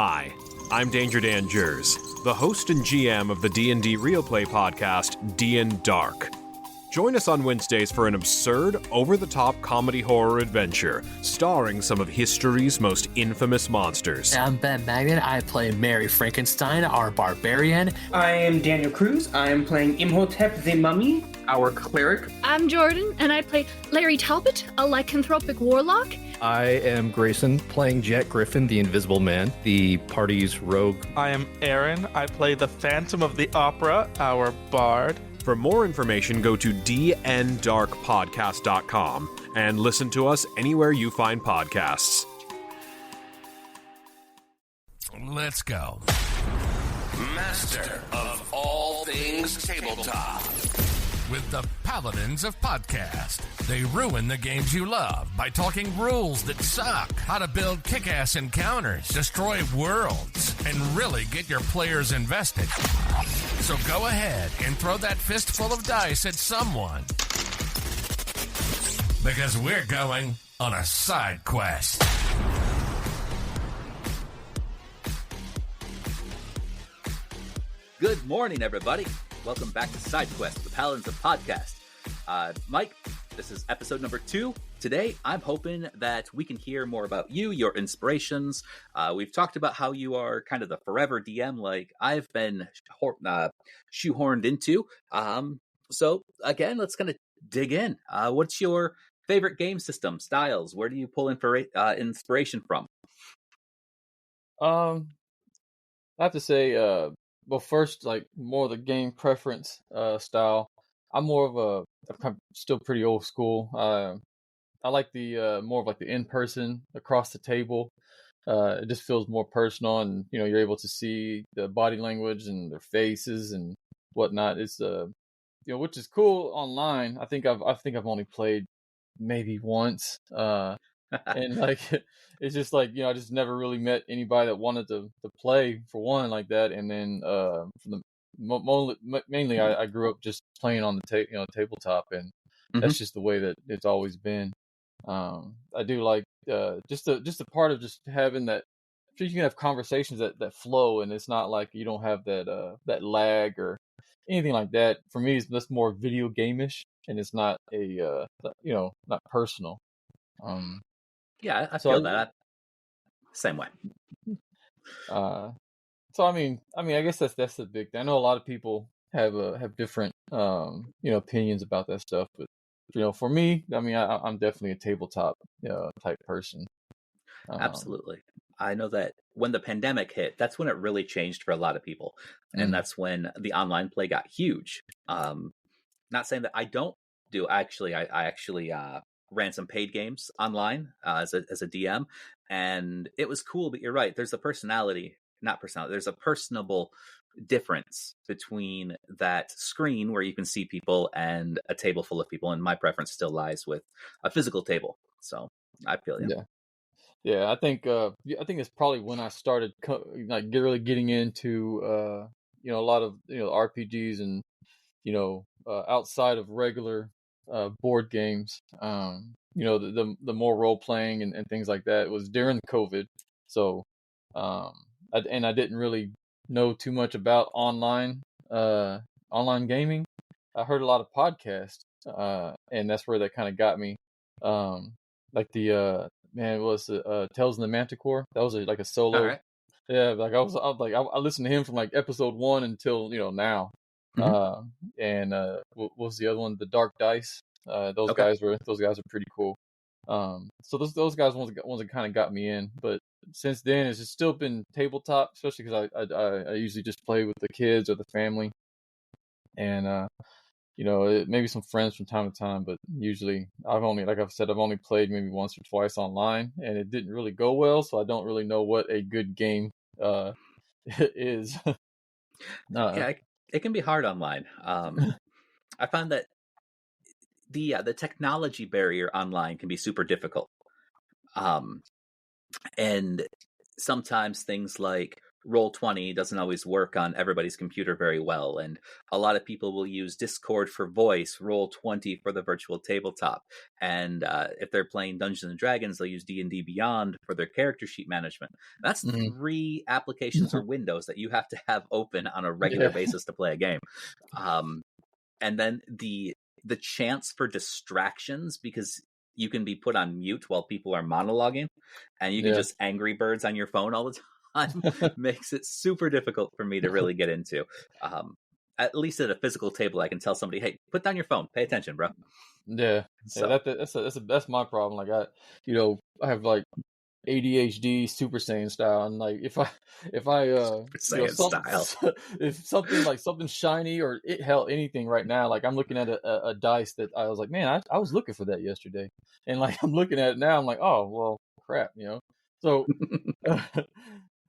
Hi, I'm Danger Dan Jers, the host and GM of the D&D Real Play podcast, D&D Dark. Join us on Wednesdays for an absurd, over-the-top comedy horror adventure, starring some of history's most infamous monsters. I'm Ben Magnet. I play Mary Frankenstein, our barbarian. I am Daniel Cruz. I am playing Imhotep the Mummy, our cleric. I'm Jordan, and I play Larry Talbot, a lycanthropic warlock. I am Grayson, playing Jack Griffin, the Invisible Man, the party's rogue. I am Aaron. I play the Phantom of the Opera, our bard. For more information, go to dndarkpodcast.com and listen to us anywhere you find podcasts. Let's go. Master of all things tabletop. With the Paladins of Podcast. They ruin the games you love by talking rules that suck, how to build kick-ass encounters, destroy worlds, and really get your players invested. So go ahead and throw that fistful of dice at someone. Because we're going on a side quest. Good morning, everybody. Welcome back to SideQuests, the Paladins of Podcast. Mike, this is episode number 2. Today, I'm hoping that we can hear more about you, your inspirations. We've talked about how you are kind of the forever DM, like I've been shoehorned into. So, again, let's kind of dig in. What's your favorite game system, styles? Where do you pull inspiration from? I have to say, well, first, like more of the game preference style. I'm kind of still pretty old school. I like the more of like the in-person across the table. It just feels more personal, and you're able to see the body language and their faces and whatnot. It's which is cool online. I think I've only played maybe once. And like it's just like I just never really met anybody that wanted to play for one like that. And then mainly I grew up just playing on the tabletop, and that's just the way that it's always been. I do like just a part of just having that. So you can have conversations that flow, and it's not like you don't have that lag or anything like that. For me, it's more video game-ish, and it's not not personal. Yeah, I feel that. Same way. So I mean, I guess that's the big thing. I know a lot of people have different opinions about that stuff, but for me, I mean, I'm definitely a tabletop type person. Absolutely. I know that when the pandemic hit, that's when it really changed for a lot of people, and that's when the online play got huge. Not saying that I don't do. Actually, I actually ran some paid games online as a DM, and it was cool. But you're right. There's there's a personable difference between that screen where you can see people and a table full of people, and my preference still lies with a physical table. So I feel you. Yeah. I think it's probably when I started really getting into a lot of RPGs and outside of regular board games. The more role playing and things like that. It was during COVID, so I didn't really know too much about online gaming. I heard a lot of podcasts, and that's where that kind of got me. Like the it was Tales of the Manticore. That was like a solo. Right. Yeah, like I listened to him from like episode 1 until now. And what was the other one? The Dark Dice. Those guys are pretty cool. So those guys ones that kind of got me in, but since then it's just still been tabletop, especially because I usually just play with the kids or the family, and maybe some friends from time to time, but usually I've only played maybe once or twice online, and it didn't really go well, so I don't really know what a good game is. Yeah, it can be hard online. I found that the technology barrier online can be super difficult. And sometimes things like Roll20 doesn't always work on everybody's computer very well, and a lot of people will use Discord for voice, Roll20 for the virtual tabletop, and if they're playing Dungeons and Dragons, they'll use D&D Beyond for their character sheet management. That's 3 applications or windows that you have to have open on a regular basis to play a game. And then the chance for distractions, because you can be put on mute while people are monologuing, and you can just Angry Birds on your phone all the time. Makes it super difficult for me to really get into. At least at a physical table, I can tell somebody, "Hey, put down your phone. Pay attention, bro." Yeah, So that's my problem. Like I have like ADHD Super Saiyan style, and like if I Saiyan style. if something shiny or anything right now, like I'm looking at a dice that I was like, man, I was looking for that yesterday, and like I'm looking at it now, I'm like, oh well, crap, So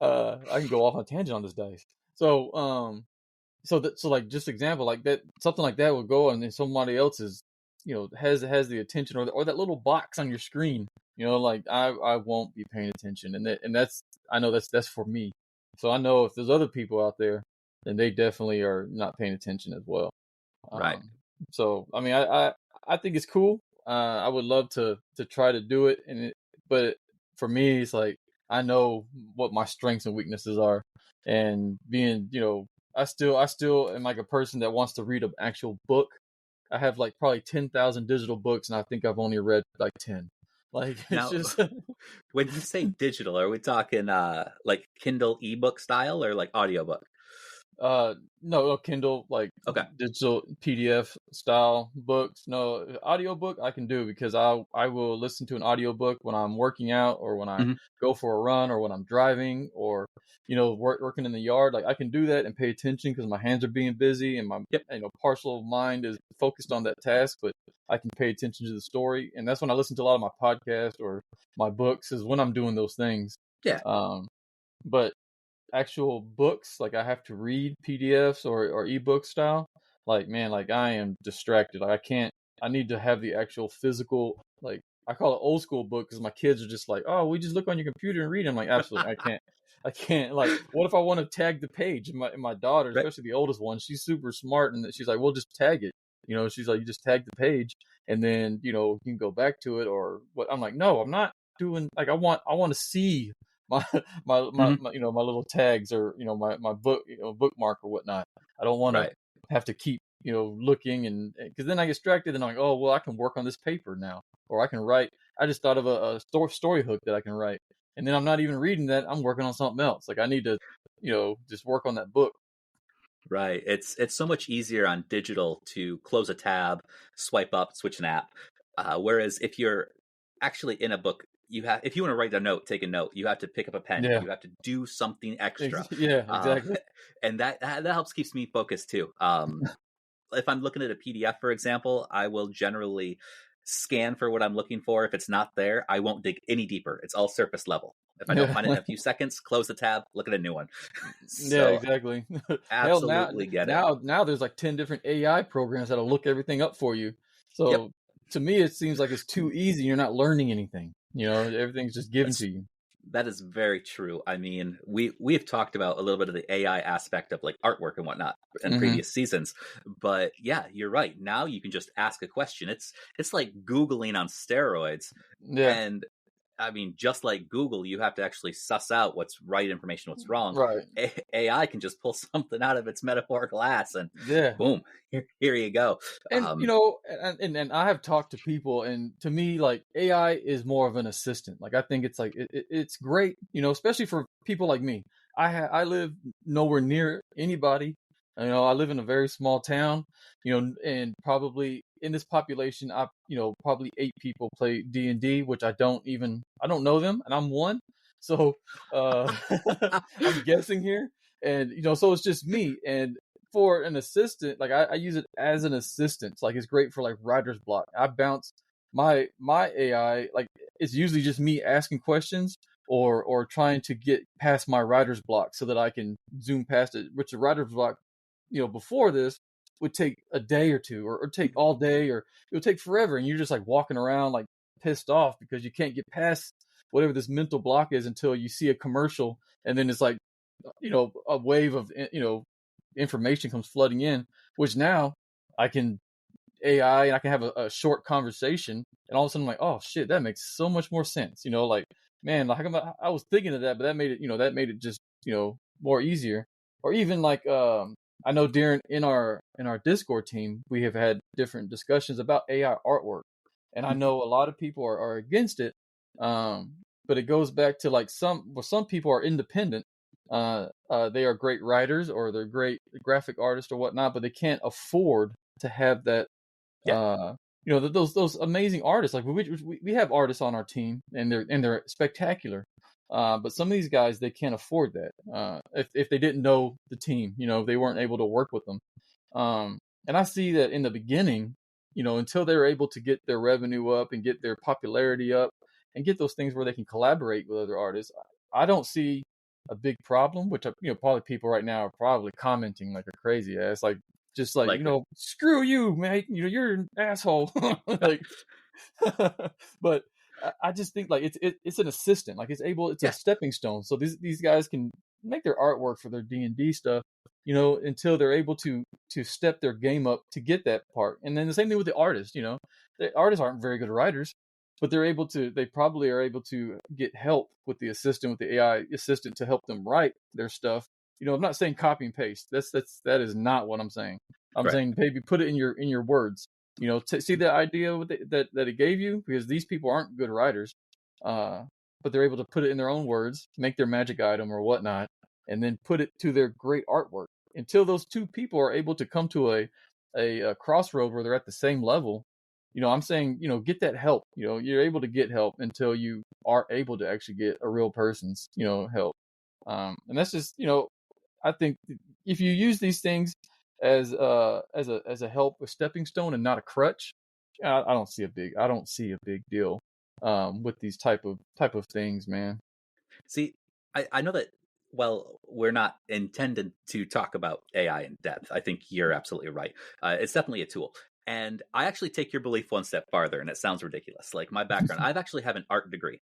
I can go off on a tangent on this dice. So like just example like that, something like that will go, and then somebody else is has the attention, or that little box on your screen. Like I won't be paying attention, and that's I know that's for me. So I know if there's other people out there, then they definitely are not paying attention as well. Right. So I mean, I think it's cool. I would love to try to do it, but for me, it's like I know what my strengths and weaknesses are, and being I still am like a person that wants to read an actual book. I have like probably 10,000 digital books, and I think I've only read like 10. Like it's Now, just when you say digital, are we talking like Kindle ebook style or like audiobook? No, Kindle, like digital PDF style books. No, audiobook I can do, because I will listen to an audiobook when I'm working out, or when I go for a run, or when I'm driving, or working in the yard. Like I can do that and pay attention because my hands are being busy, and my partial mind is focused on that task, but I can pay attention to the story. And that's when I listen to a lot of my podcasts or my books, is when I'm doing those things. Yeah. But actual books, like I have to read PDFs or ebook style, like man, like I am distracted. Like I need to have the actual physical, like I call it old school book, because my kids are just like, oh, we just look on your computer and read. I'm like, absolutely, I can't. Like, what if I want to tag the page? And my daughter, especially the oldest one, she's super smart, and she's like, well, just tag it. She's like, you just tag the page, and then you can go back to it, or what. I'm like, no, I'm not doing. Like I want to see my little tags, or my book bookmark or whatnot. I don't want to have to keep looking, and because then I get distracted, and I'm like, oh well, I can work on this paper now, or I can write. I just thought of a story hook that I can write, and then I'm not even reading that. I'm working on something else. Like I need to just work on that book. Right. It's so much easier on digital to close a tab, swipe up, switch an app. Whereas if you're actually in a book, if you want to write a note, take a note, you have to pick up a pen. You have to do something extra. Yeah, exactly. And that helps keeps me focused too. If I'm looking at a PDF, for example, I will generally scan for what I'm looking for. If it's not there, I won't dig any deeper. It's all surface level. If I don't find it in a few seconds, close the tab, look at a new one. Yeah, exactly. Absolutely get it. Now there's like 10 different AI programs that'll look everything up for you. So to me, it seems like it's too easy. You're not learning anything. Everything's just given to you. That is very true. I mean, we've talked about a little bit of the AI aspect of like artwork and whatnot in previous seasons, but yeah, you're right. Now you can just ask a question. It's like Googling on steroids. Yeah. And I mean, just like Google, you have to actually suss out what's right information, what's wrong. Right. AI can just pull something out of its metaphorical ass, and boom, here you go. And and I have talked to people, and to me, like AI is more of an assistant. Like I think it's like it's great, especially for people like me. I live nowhere near anybody. I live in a very small town, and probably in this population, probably 8 people play D&D, which I don't know them, and I'm one. So I'm guessing here, and so it's just me. And for an assistant, like I use it as an assistant. Like it's great for like writer's block. I bounce my AI, like it's usually just me asking questions or trying to get past my writer's block so that I can zoom past it, which the writer's block, before this would take a day or two, or take all day, or it would take forever. And you're just like walking around like pissed off because you can't get past whatever this mental block is until you see a commercial. And then it's like a wave of information comes flooding in, which now I can AI and I can have a short conversation, and all of a sudden I'm like, oh shit, that makes so much more sense. Like, man, like I was thinking of that, but that made it just more easier. Or even like I know Darren in our Discord team, we have had different discussions about AI artwork, and I know a lot of people are against it. But it goes back to like some people are independent. They are great writers or they're great graphic artists or whatnot, but they can't afford to have that. Those amazing artists. Like we have artists on our team, and they're spectacular. But some of these guys, they can't afford that. If they didn't know the team, they weren't able to work with them. And I see that in the beginning, until they're able to get their revenue up and get their popularity up and get those things where they can collaborate with other artists, I don't see a big problem. Which probably people right now are probably commenting like a crazy ass, like just like screw you, mate. You're an asshole. Like, but I just think like it's an assistant, like it's a stepping stone. So these guys can make their artwork for their D&D stuff, until they're able to step their game up to get that part. And then the same thing with the artists. The artists aren't very good writers, but they probably are able to get help with the AI assistant to help them write their stuff. I'm not saying copy and paste. That is not what I'm saying. I'm saying maybe put it in your words. See the idea that it gave you, because these people aren't good writers, but they're able to put it in their own words, make their magic item or whatnot, and then put it to their great artwork. Until those two people are able to come to a crossroad where they're at the same level, I'm saying, get that help. You're able to get help until you are able to actually get a real person's, help. And that's just, I think if you use these things as a help, a stepping stone, and not a crutch, I don't see a big deal with these type of things, man. See, I know that. Well, we're not intended to talk about AI in depth. I think you're absolutely right. It's definitely a tool. And I actually take your belief one step farther, and it sounds ridiculous. Like my background, I've actually have an art degree.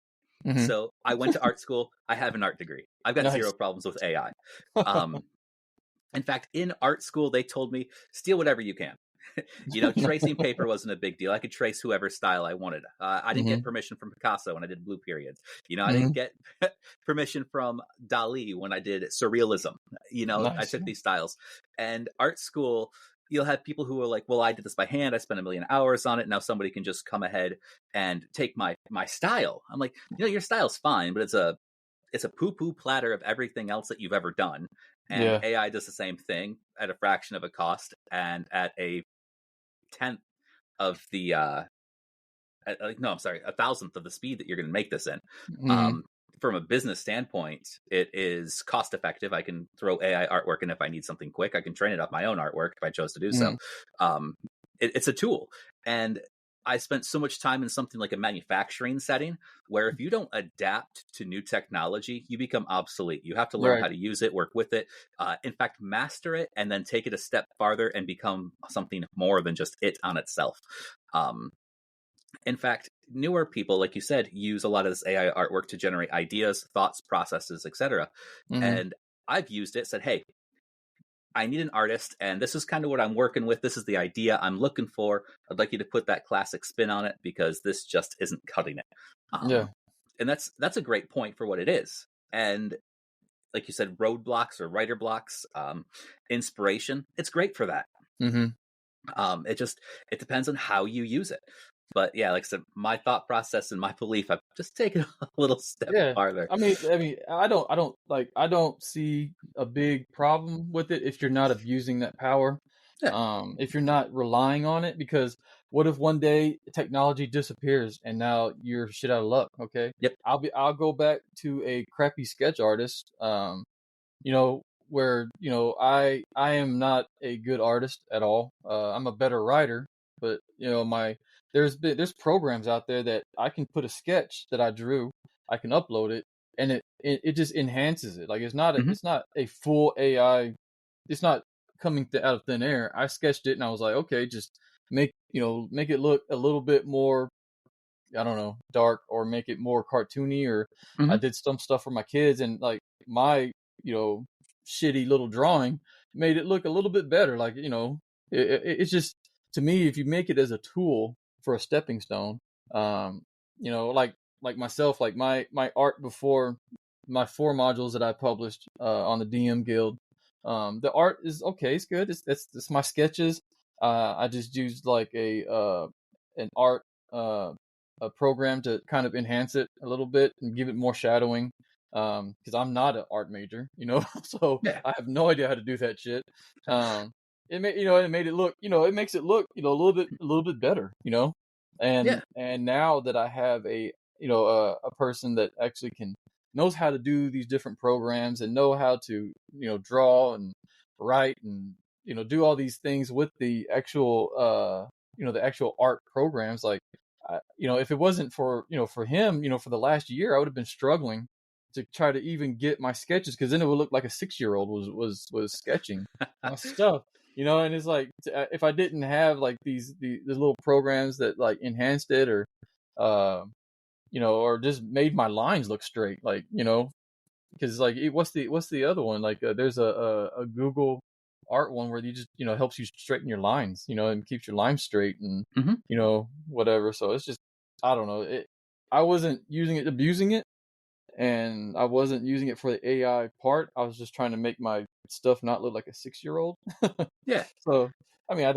Mm-hmm. So I went to art school. I have an art degree. I've got zero problems with AI. In fact, in art school, they told me, steal whatever you can. Tracing paper wasn't a big deal. I could trace whoever style I wanted. I didn't get permission from Picasso when I did blue periods. I didn't get permission from Dali when I did surrealism. I took these styles. And art school, you'll have people who are like, well, I did this by hand. I spent 1 million hours on it. Now somebody can just come ahead and take my style. I'm like, your style's fine, but it's a poo-poo platter of everything else that you've ever done. And AI does the same thing at a fraction of a cost and at a 10th of the a 1,000th of the speed that you're going to make this in. From a business standpoint, it is cost effective. I can throw AI artwork in if I need something quick. I can train it up my own artwork if I chose to do so. It's a tool. And I spent so much time in something like a manufacturing setting where if you don't adapt to new technology, you become obsolete. You have to learn how to use it, work with it, in fact, master it, and then take it a step farther and become something more than just it on itself. In fact, newer people, like you said, use a lot of this AI artwork to generate ideas, thoughts, processes, etc. And I've used it, said, hey, I need an artist, and this is kind of what I'm working with. This is the idea I'm looking for. I'd like you to put that classic spin on it because this just isn't cutting it. And that's a great point for what it is. And like you said, roadblocks or writer blocks, inspiration, it's great for that. It depends on how you use it. But yeah, like I said, my thought process and my belief, I've just taken a little step farther. I mean, I don't see a big problem with it if you're not abusing that power. If you're not relying on it, because what if one day technology disappears and now you're shit out of luck? Okay. Yep. I'll go back to a crappy sketch artist. Where I am not a good artist at all. I'm a better writer, but there's programs out there that I can put a sketch that I drew, I can upload it, and it just enhances it. Like it's not a full AI. It's not coming out of thin air. I sketched it and I was like, okay, just make it look a little bit more, I don't know, dark, or make it more cartoony, or I did some stuff for my kids, and like my shitty little drawing, made it look a little bit better. Like, it's just, to me, if you make it as a tool for a stepping stone, like myself, like my art before my 4 modules that I published on the DM Guild, the art is okay, it's good. It's my sketches. I just used like an art a program to kind of enhance it a little bit and give it more shadowing. Because I'm not an art major, so Yeah. I have no idea how to do that shit. It made it look, it makes it look, a little bit better, and now that I have a person that actually knows how to do these different programs and know how to, draw and write and, do all these things with the actual, the actual art programs. Like, if it wasn't for, for him, for the last year, I would have been struggling to try to even get my sketches, because then it would look like a 6-year-old was sketching my stuff, and it's like, if I didn't have like these little programs that like enhanced it, or or just made my lines look straight, like, because like, what's the other one, like there's a Google art one where you just, helps you straighten your lines, and keeps your lines straight, and whatever. So it's just, I don't know, I wasn't abusing it, and I wasn't using it for the AI part. I was just trying to make my stuff not look like a 6-year-old. Yeah. So, I mean, I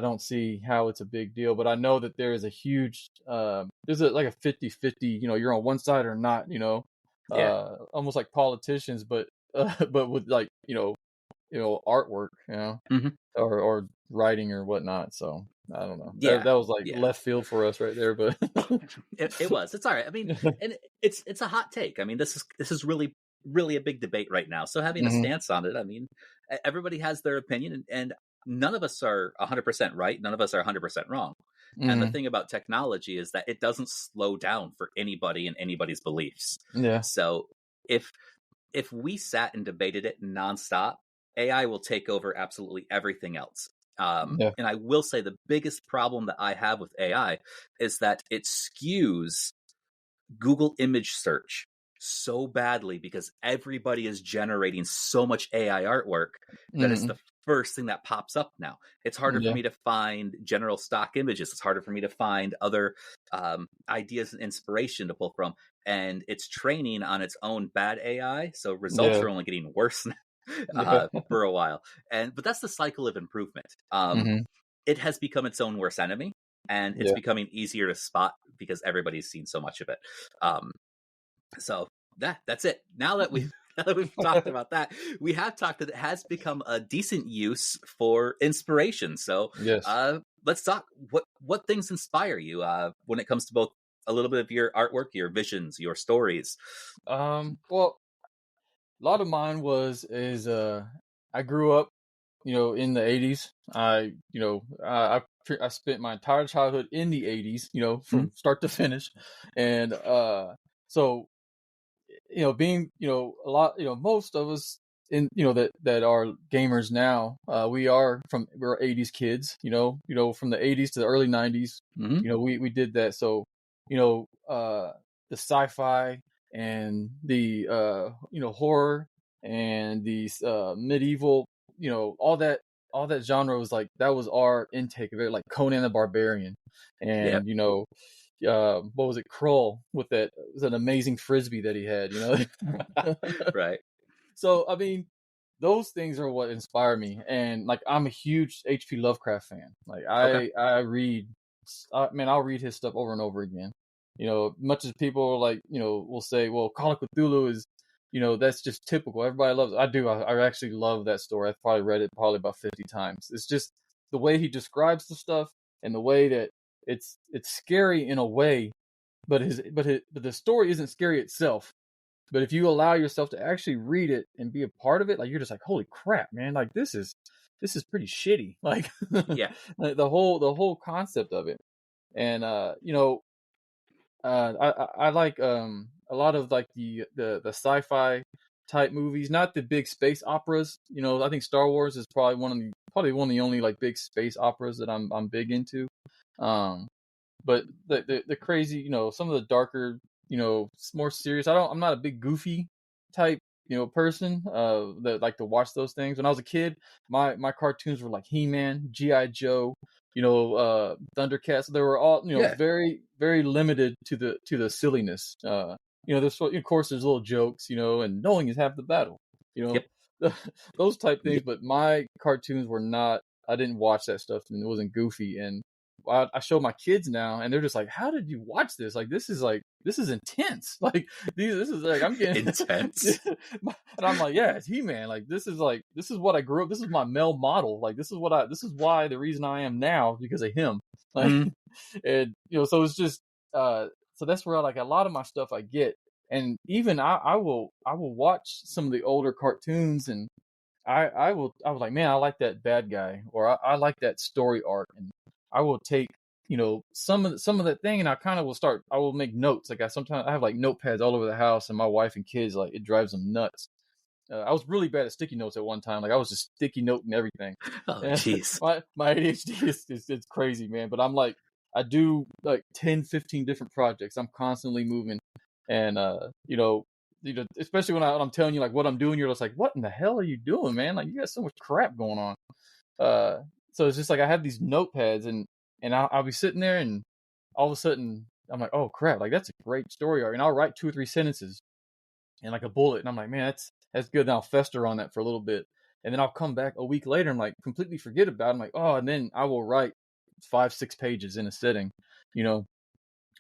don't see how it's a big deal, but I know that there is a huge, there's like a 50-50, you're on one side or not, almost like politicians, but with like, artwork, or writing or whatnot. So I don't know. Yeah. That was like left field for us right there, but it was. It's all right. I mean, and it's a hot take. I mean, this is really, really a big debate right now. So having a stance on it, I mean, everybody has their opinion, and none of us are 100% right. None of us are 100% wrong. And the thing about technology is that it doesn't slow down for anybody and anybody's beliefs. Yeah. So if we sat and debated it nonstop, AI will take over absolutely everything else. And I will say the biggest problem that I have with AI is that it skews Google image search so badly, because everybody is generating so much AI artwork that it's the first thing that pops up now. It's harder for me to find general stock images. It's harder for me to find other ideas and inspiration to pull from. And it's training on its own bad AI. So results are only getting worse now. For a while, but that's the cycle of improvement. It has become its own worst enemy, and it's becoming easier to spot because everybody's seen so much of it. So that's it. Now that we've talked about that, we have talked that it has become a decent use for inspiration. So let's talk. What things inspire you when it comes to both a little bit of your artwork, your visions, your stories? Well, a lot of mine is I grew up, in the 80s. I spent my entire childhood in the 80s, from start to finish. And so, being, a lot, most of us in, that are gamers now, we're 80s kids, from the 80s to the early 90s, we did that. So, the sci-fi and the horror and these medieval, all that genre was like, that was our intake of it, like Conan the Barbarian, and what was it, Krull, with that, it was an amazing frisbee that he had, Right. So I mean, those things are what inspire me. And like, I'm a huge HP Lovecraft fan. Like, I read, I'll read his stuff over and over again. Much as people like, will say, well, Call of Cthulhu is, that's just typical. Everybody loves it. I do. I actually love that story. I've probably read it about 50 times. It's just the way he describes the stuff, and the way that it's scary in a way, but the story isn't scary itself. But if you allow yourself to actually read it and be a part of it, like, you're just like, holy crap, man! Like, this is pretty shitty. Like, like the whole concept of it. And I like a lot of like the sci-fi type movies, not the big space operas. I think Star Wars is probably one of the only like big space operas that I'm big into. But the crazy, some of the darker, more serious. I'm not a big goofy type person that like to watch those things. When I was a kid, my cartoons were like He-Man, G.I. Joe, Thundercats. They were all very very limited to the silliness. There's of course there's little jokes, and knowing is half the battle. Yep. Those type things. But my cartoons were not. I didn't watch that stuff, and it wasn't goofy. And I show my kids now, and they're just like, "How did you watch this? Like, this is intense. Like, this is like I'm getting intense." And I'm like, "Yeah, it's He-Man. Like, this is what I grew up. This is my male model. Like, this is why the reason I am now because of him. Like, and so it's just so that's where like a lot of my stuff I get, and even I will watch some of the older cartoons, and I was like, man, I like that bad guy, or I like that story arc, and I will take some of that thing, and I will make notes. Like I have like notepads all over the house, and my wife and kids, like, it drives them nuts. I was really bad at sticky notes at one time. Like I was just sticky noting everything. Oh jeez. my ADHD is crazy, man. But I'm like, I do like 10, 15 different projects. I'm constantly moving, and especially when I'm telling you like what I'm doing, you're just like, what in the hell are you doing, man? Like, you got so much crap going on. So it's just like I have these notepads, and I'll be sitting there, and all of a sudden I'm like, oh crap, like that's a great story arc, and I'll write 2 or 3 sentences and like a bullet, and I'm like, man, that's good. And I'll fester on that for a little bit, and then I'll come back a week later and like completely forget about it. I'm like, oh, and then I will write 5-6 pages in a sitting, and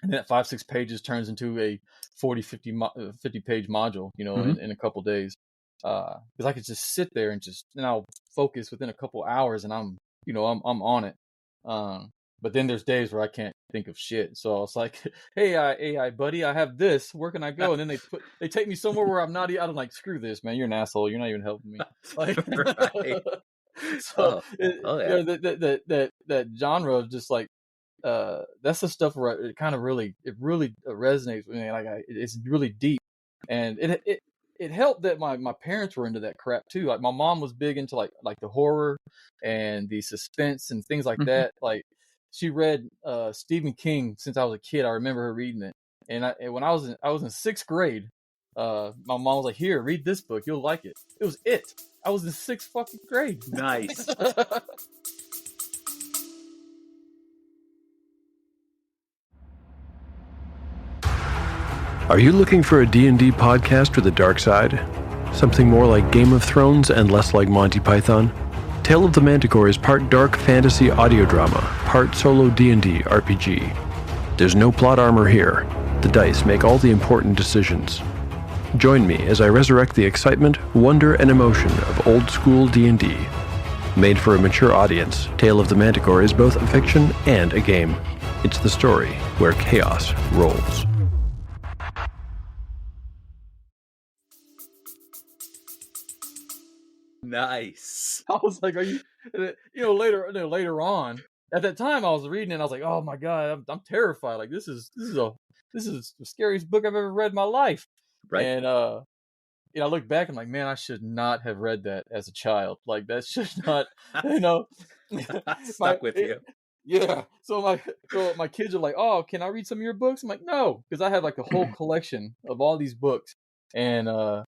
that 5-6 pages turns into a 50 page module, in a couple days. Because I could just sit there and I'll focus within a couple hours, and I'm on it. But then there's days where I can't think of shit. So it's like, hey, AI buddy, I have this. Where can I go? And then they take me somewhere where I'm like, screw this, man. You're an asshole. You're not even helping me. Like, right. So that genre of just like, that's the stuff where it kind of really resonates with me. Like it's really deep, and it helped that my parents were into that crap too. Like my mom was big into like the horror and the suspense and things like that. Like she read Stephen King since I was a kid. I remember her reading it, and when I was in 6th grade, my mom was like, "Here, read this book. You'll like it." It was It. I was in 6th fucking grade. Nice. Are you looking for a D&D podcast with a dark side? Something more like Game of Thrones and less like Monty Python? Tale of the Manticore is part dark fantasy audio drama, part solo D&D RPG. There's no plot armor here. The dice make all the important decisions. Join me as I resurrect the excitement, wonder, and emotion of old school D&D. Made for a mature audience, Tale of the Manticore is both a fiction and a game. It's the story where chaos rolls. Nice. I was like, are you, later on, at that time I was reading it and I was like, oh my God, I'm terrified. Like this is the scariest book I've ever read in my life. Right. And, I look back and I'm like, man, I should not have read that as a child. Like that should not, Stuck with you. Yeah. So my kids are like, oh, can I read some of your books? I'm like, no, because I have like a whole collection of all these books. And, I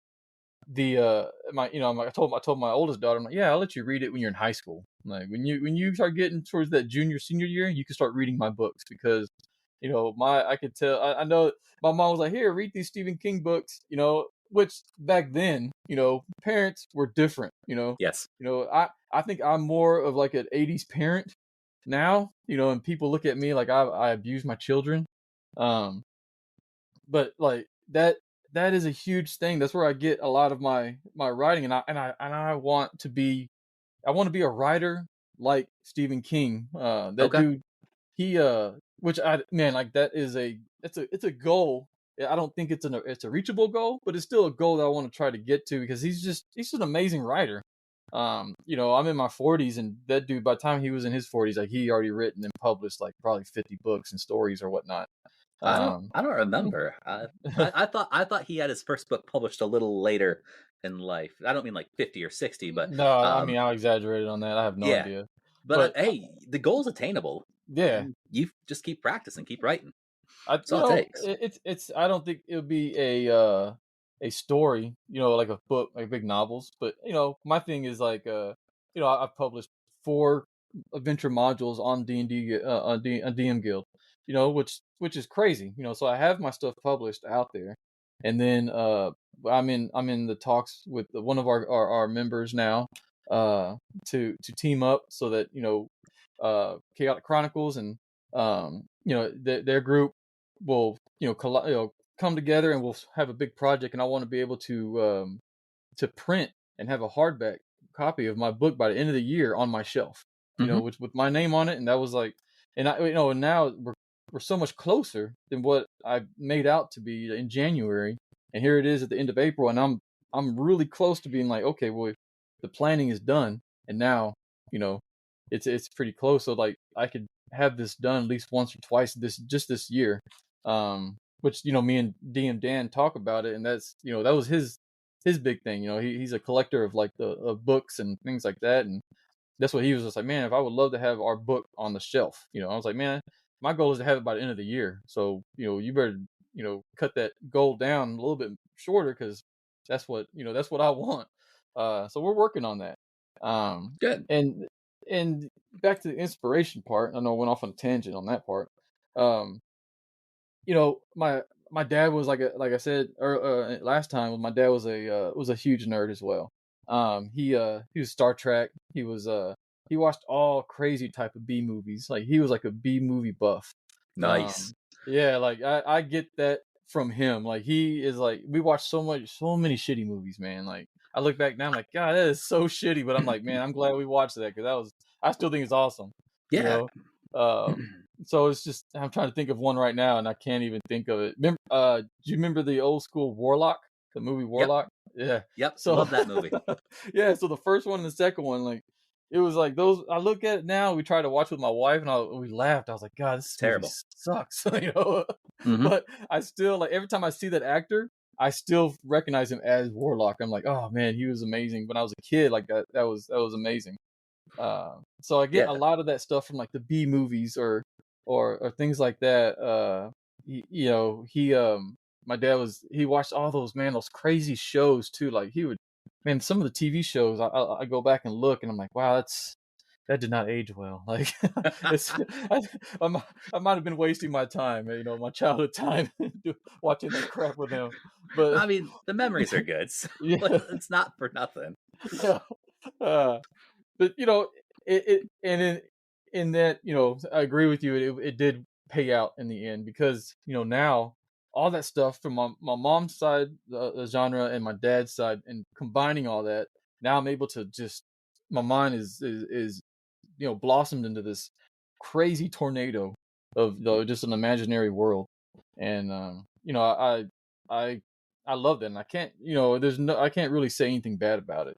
told my oldest daughter, I'm like, yeah, I'll let you read it when you're in high school. Like when you start getting towards that senior year, you can start reading my books because, I could tell, I know my mom was like, here, read these Stephen King books, which back then, parents were different, Yes. I think I'm more of like an 80s parent now, and people look at me like I abuse my children. But like that is a huge thing. That's where I get a lot of my writing, and I want to be a writer like Stephen King. Dude, he that is it's a goal. I don't think it's a reachable goal, but it's still a goal that I want to try to get to because he's just an amazing writer. I'm in my 40s, and that dude, by the time he was in his 40s, like he already written and published like probably 50 books and stories or whatnot. I don't remember. I thought he had his first book published a little later in life. I don't mean like 50 or 60, but no, I mean I exaggerated on that. I have no idea. But hey, the goal's attainable. Yeah, you just keep practicing, keep writing. That's all it takes. It's. I don't think it'll be a a story, like a book, like big novels. But my thing is like, I've published 4 adventure modules on D&D on DM Guild, which is crazy, So I have my stuff published out there, and then I'm in the talks with one of our members now, to team up so that Chaotic Chronicles and their group will come together, and we'll have a big project. And I want to be able to print and have a hardback copy of my book by the end of the year on my shelf, with my name on it. And that was like, and and now we're so much closer than what I made out to be in January, and here it is at the end of April, and I'm really close to being like, okay, well, the planning is done, and now it's pretty close. So like I could have this done at least once or twice this year, which me and DM Dan talk about it, and that's that was his big thing. He's a collector of like of books and things like that, and that's what he was just like, man, if I would love to have our book on the shelf. I was like, man, my goal is to have it by the end of the year, so you better cut that goal down a little bit shorter, because that's what I want. So we're working on that. Good. And back to the inspiration part. I know I went off on a tangent on that part. My dad was like I said last time. My dad was a huge nerd as well. He was Star Trek. He watched all crazy type of B movies. Like he was like a B movie buff. Nice. Yeah, like I get that from him. Like he is like, we watch so many shitty movies, man. Like I look back now, I'm like, God, that is so shitty. But I'm like, man, I'm glad we watched that, because I still think it's awesome. Yeah. So it's just, I'm trying to think of one right now, and I can't even think of it. Do you remember the old school Warlock, the movie Warlock? Yep. Yeah. So love that movie. Yeah. So the first one and the second one, like it was like those. I look at it now. We tried to watch with my wife, and we laughed. I was like, God, this Terrible. movie sucks. But I still, like, every time I see that actor, I still recognize him as Warlock. I'm like, oh man, he was amazing. When I was a kid, like that was amazing. So I get a lot of that stuff from like the B movies or things like that. My dad he watched all those crazy shows too. Like some of the TV shows, I go back and look, and I'm like, wow, that did not age well. Like I might have been wasting my time, my childhood time watching that crap with him. But I mean, the memories are good. So it's not for nothing. Yeah. But in that, I agree with you. It did pay out in the end, because now all that stuff from my mom's side, the genre, and my dad's side, and combining all that, now I'm able to just, my mind is blossomed into this crazy tornado of just an imaginary world, and I love that, and I can't I can't really say anything bad about it.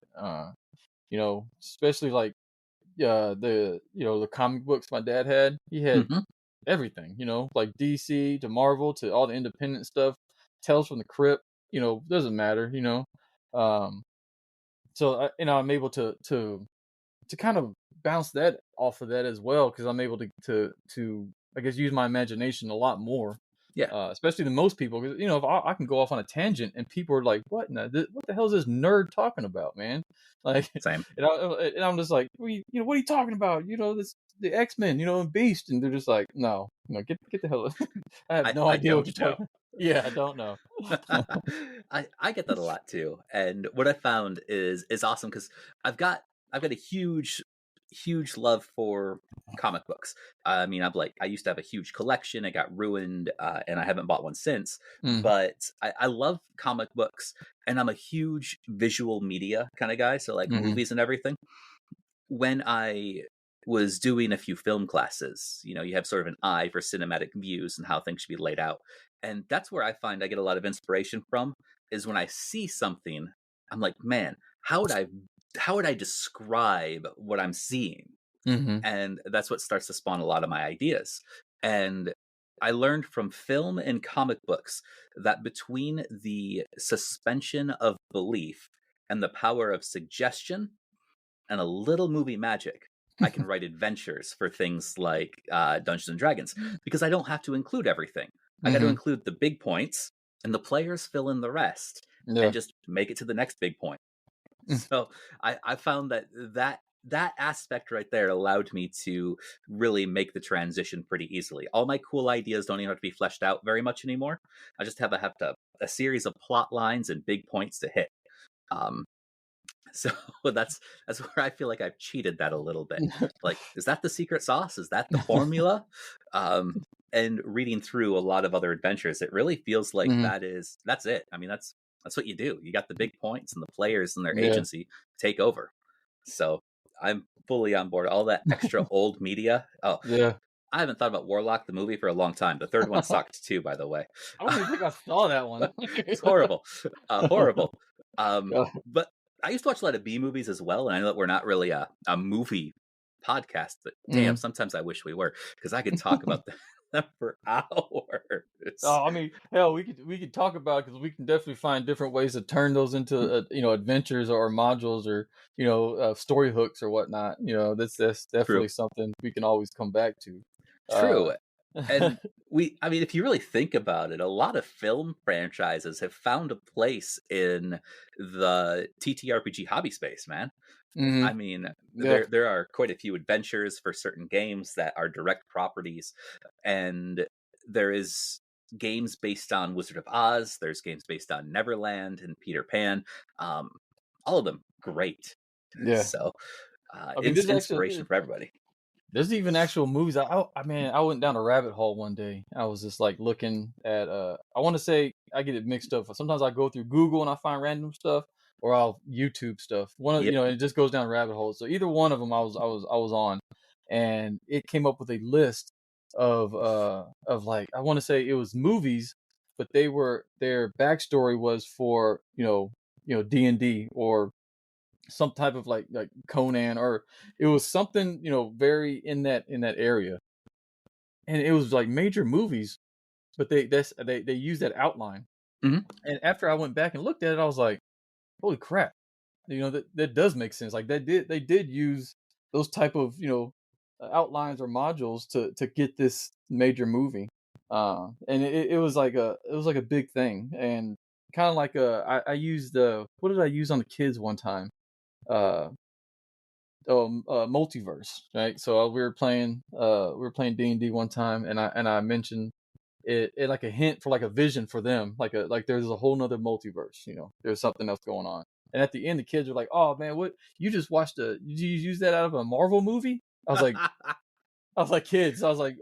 Especially like the comic books my dad had. He had everything, like DC to Marvel to all the independent stuff, Tales from the Crypt, doesn't matter, so I'm able to kind of bounce that off of that as well, because I'm able to I guess use my imagination a lot more. Yeah. Especially than most people, because if I can go off on a tangent and people are like, what the hell is this nerd talking about, man? Like, same. And I'm just like, what are you talking about? The X-Men, and Beast, and they're just like, no, get the hell. I have no idea what you're talking. Yeah, I don't know. I get that a lot too, and what I found is awesome, because I've got a huge love for comic books. I mean, I used to have a huge collection. It got ruined, and I haven't bought one since. But I love comic books, and I'm a huge visual media kind of guy. So like movies and everything. When I was doing a few film classes, you have sort of an eye for cinematic views and how things should be laid out. And that's where I find I get a lot of inspiration from, is when I see something, I'm like, man, how would I describe what I'm seeing? And that's what starts to spawn a lot of my ideas. And I learned from film and comic books that between the suspension of belief and the power of suggestion and a little movie magic, I can write adventures for things like Dungeons and Dragons, because I don't have to include everything. I got to include the big points, and the players fill in the rest. Yeah. and just make it to the next big point. So I found that aspect right there allowed me to really make the transition pretty easily. All my cool ideas don't even have to be fleshed out very much anymore. I just have a series of plot lines and big points to hit. Um, so that's where I feel like I've cheated that a little bit. Like, is that the secret sauce? Is that the formula? And reading through a lot of other adventures, it really feels like that's it. I mean, that's what you do. You got the big points, and the players and their agency take over. So I'm fully on board. All that extra old media. Oh, Yeah. I haven't thought about Warlock the movie for a long time. The third one sucked too, by the way. I don't even think I saw that one. It's horrible, horrible. God. But I used to watch a lot of B movies as well, and I know that we're not really a movie podcast, but damn, sometimes I wish we were, because I could talk about them for hours. Oh, I mean, hell, we could talk about it, because we can definitely find different ways to turn those into adventures or modules, or story hooks or whatnot. That's definitely something we can always come back to. True. And I mean, if you really think about it, a lot of film franchises have found a place in the TTRPG hobby space, man. I mean, there are quite a few adventures for certain games that are direct properties, and there is games based on Wizard of Oz, there's games based on Neverland and Peter Pan. All of them great. Yeah. So I mean, it's inspiration for everybody. There's even actual movies. I went down a rabbit hole one day. I was just like looking at I want to say, I get it mixed up. Sometimes I go through Google and I find random stuff, or I'll YouTube stuff. It just goes down rabbit holes. So either one of them I was on, and it came up with a list of like, I want to say it was movies, but their backstory was for D&D, or some type of like Conan, or it was something very in that area, and it was like major movies, but they use that outline. And after I went back and looked at it, I was like, holy crap, that does make sense. Like they did use those type of outlines or modules to get this major movie, and it was like a big thing. And kind of like I used what did I use on the kids one time? Multiverse, right? So we were playing D&D one time, and I mentioned it like a hint for like a vision for them, like there's a whole nother multiverse, there's something else going on. And at the end, the kids are like, oh man, what, you just watched did you use that out of a Marvel movie? I was like, kids, I was like,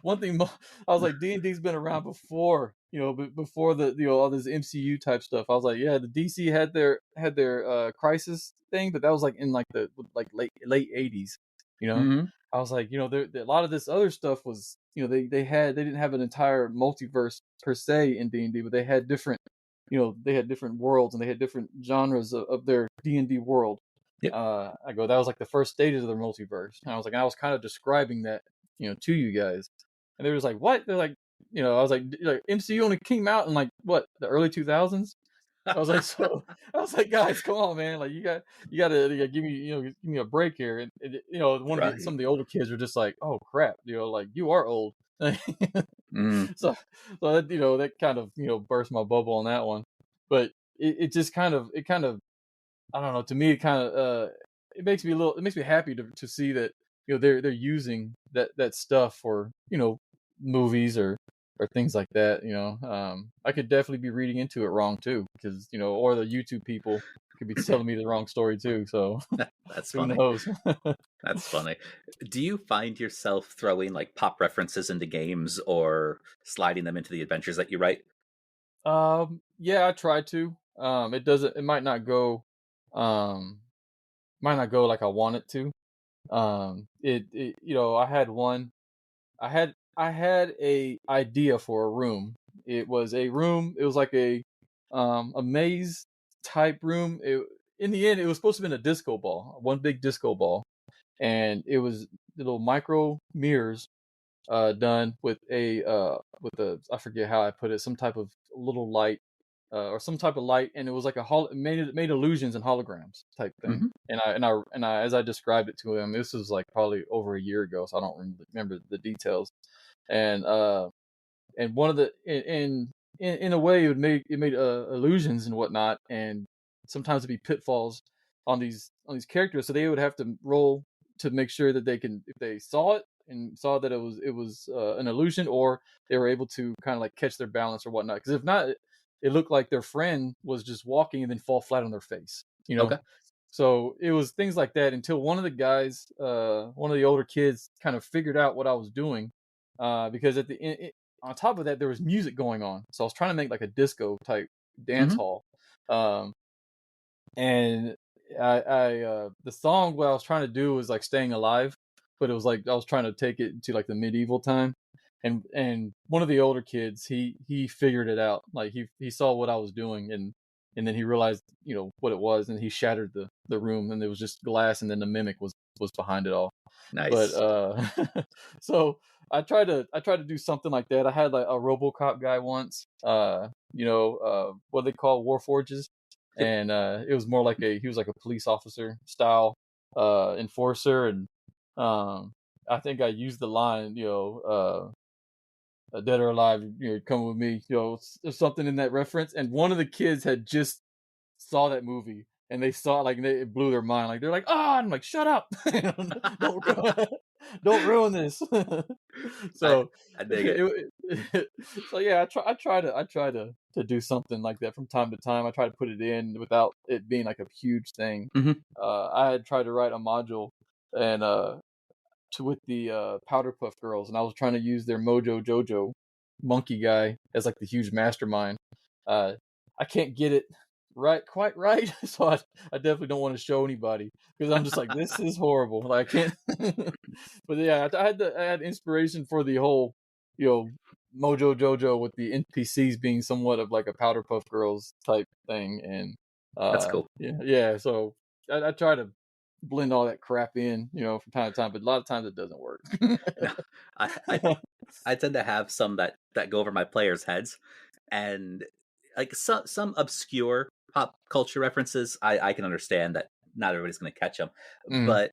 one thing, I was like, D&D's been around before, before the all this MCU type stuff. I was like, yeah, the DC had their crisis thing, but that was like in like the late 80s, I was like, a lot of this other stuff was, they didn't have an entire multiverse per se in D&D, but they had different, they had different worlds, and they had different genres of their D&D world. Yep. I go, that was like the first stages of the multiverse. And I was kind of describing that, to you guys. And they were just like, what? They're like, I was like MCU only came out in like what, the early 2000s? I was like, guys, come on, man. Like you gotta give me a break here. And some of the older kids were just like, oh crap, like you are old. So that kind of burst my bubble on that one. But it just kind of I don't know. To me, it kind of it makes me happy to see that they're using that stuff for movies or things like that. I could definitely be reading into it wrong too, because or the YouTube people could be telling me the wrong story too. So that's who funny. knows? That's funny. Do you find yourself throwing like pop references into games or sliding them into the adventures that you write? Yeah, I try to. It might not go like I want it to. I had a idea for a room. It was like a maze type room. In the end, it was supposed to be a disco ball, one big disco ball, and it was little micro mirrors done with I forget how I put it, some type of little light, or some type of light, and it was like made illusions and holograms type thing. And I as I described it to him, this was like probably over a year ago, so I don't remember the details. And one of the in a way it made illusions and whatnot, and sometimes it'd be pitfalls on these characters, so they would have to roll to make sure that they can, if they saw it and saw that it was an illusion, or they were able to kind of like catch their balance or whatnot. Because if not, it looked like their friend was just walking and then fall flat on their face, you know. Okay. So it was things like that until one of the guys, one of the older kids, kind of figured out what I was doing, because at the end, on top of that, there was music going on. So I was trying to make like a disco type dance hall, and the song what I was trying to do was like Staying Alive, but it was like I was trying to take it to like the medieval time, and one of the older kids, he figured it out. Like he saw what I was doing, and then he realized, you know, what it was, and he shattered the room, and it was just glass, and then the mimic was behind it all. Nice. But so I tried to do something like that. I had like a RoboCop guy once, what they call Warforges, and it was more like he was like a police officer style enforcer, and I think I used the line, Dead or Alive, come with me, there's something in that reference. And one of the kids had just saw that movie, and they saw it, like, it blew their mind. Like, they're like, I'm like, shut up. Don't ruin this. So I dig it. So yeah, I try to do something like that from time to time. I try to put it in without it being like a huge thing. I had tried to write a module, and with the Powder Puff Girls, and I was trying to use their Mojo Jojo monkey guy as like the huge mastermind. I can't get it quite right, so I definitely don't want to show anybody, because I'm just like, this is horrible. Like, I can't. But yeah, I had inspiration for the whole, Mojo Jojo with the NPCs being somewhat of like a Powder Puff Girls type thing, and that's cool. Yeah. So I try to blend all that crap in, from time to time, but a lot of times it doesn't work. I tend to have some that go over my players' heads, and like some obscure pop culture references, I can understand that not everybody's going to catch them. But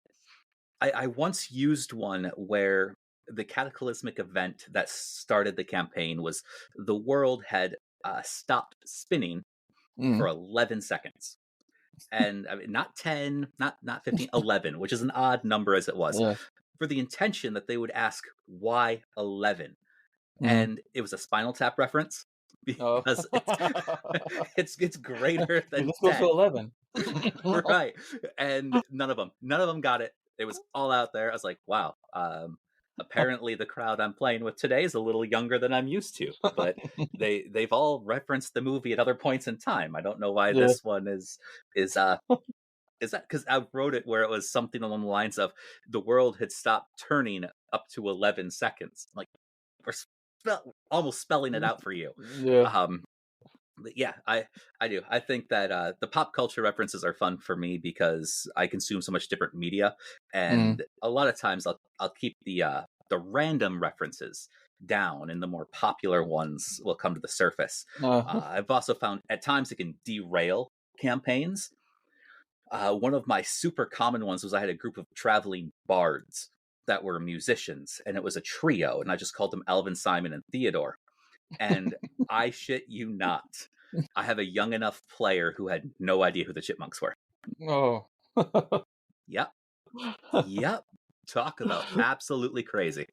I once used one where the cataclysmic event that started the campaign was the world had stopped spinning for 11 seconds. And I mean, not 10, not 15, 11, which is an odd number as it was, for the intention that they would ask, why 11? And it was a Spinal Tap reference, because it's greater than 10. Let's go to 11. Right. And none of them got it. It was all out there. I was like, wow. Apparently the crowd I'm playing with today is a little younger than I'm used to, but they've all referenced the movie at other points in time. I don't know why this one is that because I wrote it where it was something along the lines of the world had stopped turning up to 11 seconds. Like, we're almost spelling it out for you. I do. I think that the pop culture references are fun for me because I consume so much different media, and a lot of times I'll keep the random references down, and the more popular ones will come to the surface. I've also found at times it can derail campaigns. One of my super common ones was I had a group of traveling bards that were musicians, and it was a trio, and I just called them Alvin, Simon, and Theodore. And I shit you not, I have a young enough player who had no idea who the Chipmunks were. Oh. Yep. Talk about absolutely crazy.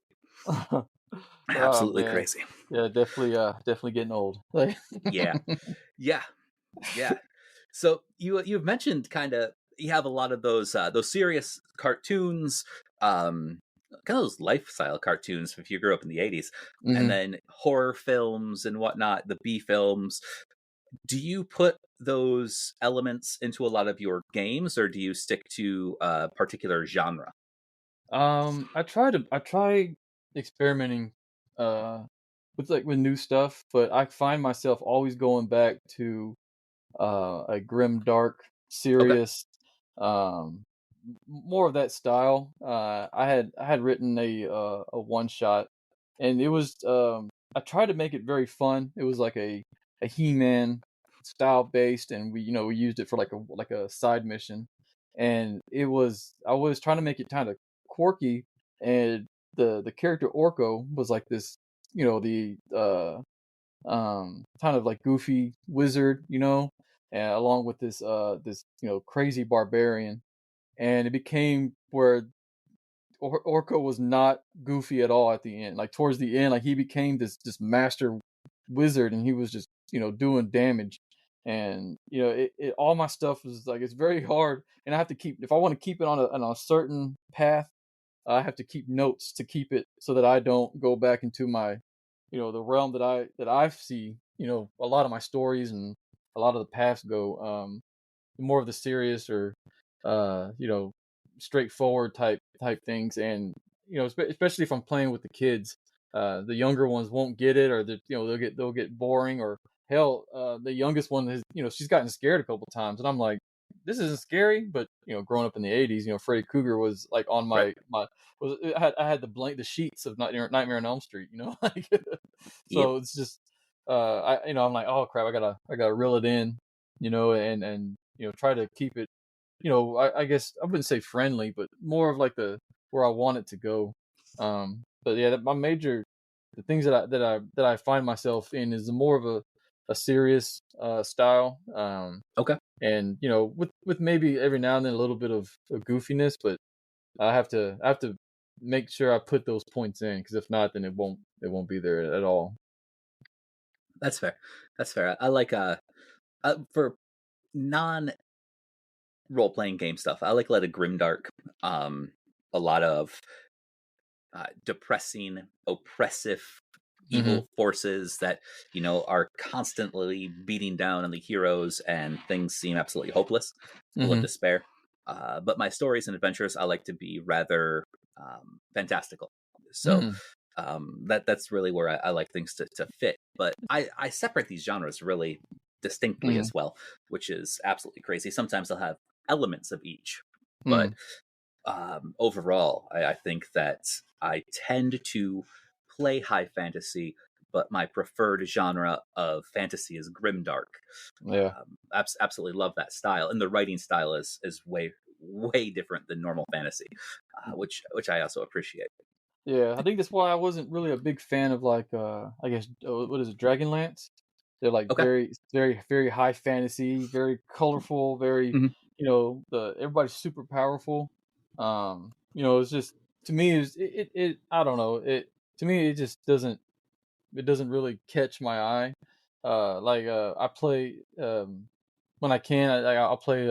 Absolutely crazy. Yeah, definitely getting old. Yeah. So you've mentioned kind of you have a lot of those serious cartoons, kind of those lifestyle cartoons if you grew up in the 80s, and then horror films and whatnot, the B films. Do you put those elements into a lot of your games, or do you stick to a particular genre? I try experimenting with new stuff, but I find myself always going back to a grim, dark, serious, more of that style. I had written a one shot, and it was I tried to make it very fun. It was like a He-Man style based, and we used it for like a side mission, and I was trying to make it kind of quirky, and the character Orko was like this, the kind of like goofy wizard, and along with this crazy barbarian, and it became where Orko was not goofy at all at the end. Like towards the end, like he became this master wizard, and he was just doing damage. And all my stuff was like it's very hard, and I have to keep if I want to keep it on a certain path, I have to keep notes to keep it so that I don't go back into my the realm that I see a lot of my stories and a lot of the paths go more of the serious or straightforward type things. And especially if I'm playing with the kids, the younger ones won't get it, or they'll get boring, or hell, the youngest one has she's gotten scared a couple times, and I'm like, this isn't scary. But growing up in the 80s, Freddy Krueger was like on my I had the sheets of Nightmare on Elm Street, like so it's just I'm like, oh crap, I gotta reel it in, and try to keep it, I guess I wouldn't say friendly, but more of like where I want it to go. But yeah, the things that I find myself in is more of a serious style. Okay. And with maybe every now and then a little bit of goofiness, but I have to make sure I put those points in, because if not, then it won't be there at all. That's fair. I like for non role playing game stuff, I like a lot of grimdark, a lot of depressing, oppressive, evil forces that are constantly beating down on the heroes, and things seem absolutely hopeless, full of despair. But my stories and adventures, I like to be rather fantastical. So that's really where I like things to fit. But I separate these genres really distinctly as well, which is absolutely crazy. Sometimes I'll have elements of each, but overall, I think that I tend to play high fantasy, but my preferred genre of fantasy is grimdark. Yeah, absolutely love that style, and the writing style is way different than normal fantasy, which I also appreciate. Yeah, I think that's why I wasn't really a big fan of like I guess what is it, Dragonlance? They're like very very high fantasy, very colorful, very everybody's super powerful. It's just, to me it I don't know, to me it just doesn't really catch my eye. I play when I can, I'll play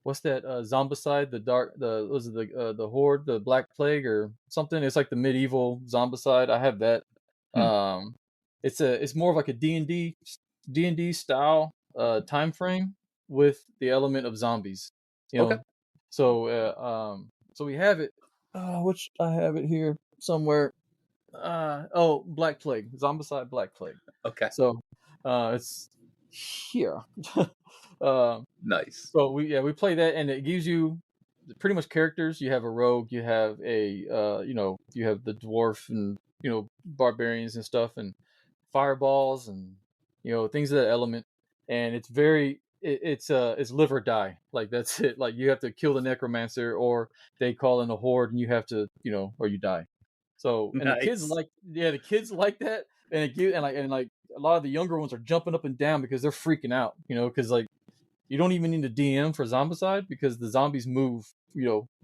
what's that zombicide, the horde, the black plague or something. It's like the medieval zombicide. I have that. It's more of like a D&D style time frame with the element of zombies. So we have it, which I have it here somewhere. Black Plague, Zombicide Black Plague. Okay. So it's here. Nice. So we play that, and it gives you pretty much characters. You have a rogue, you have a you have the dwarf, and barbarians and stuff, and fireballs, and things of that element. And it's very it's live or die. Like that's it. Like you have to kill the necromancer, or they call in a horde, and you have to or you die. So and the kids like that, and like a lot of the younger ones are jumping up and down because they're freaking out, because like you don't even need a DM for Zombicide, because the zombies move,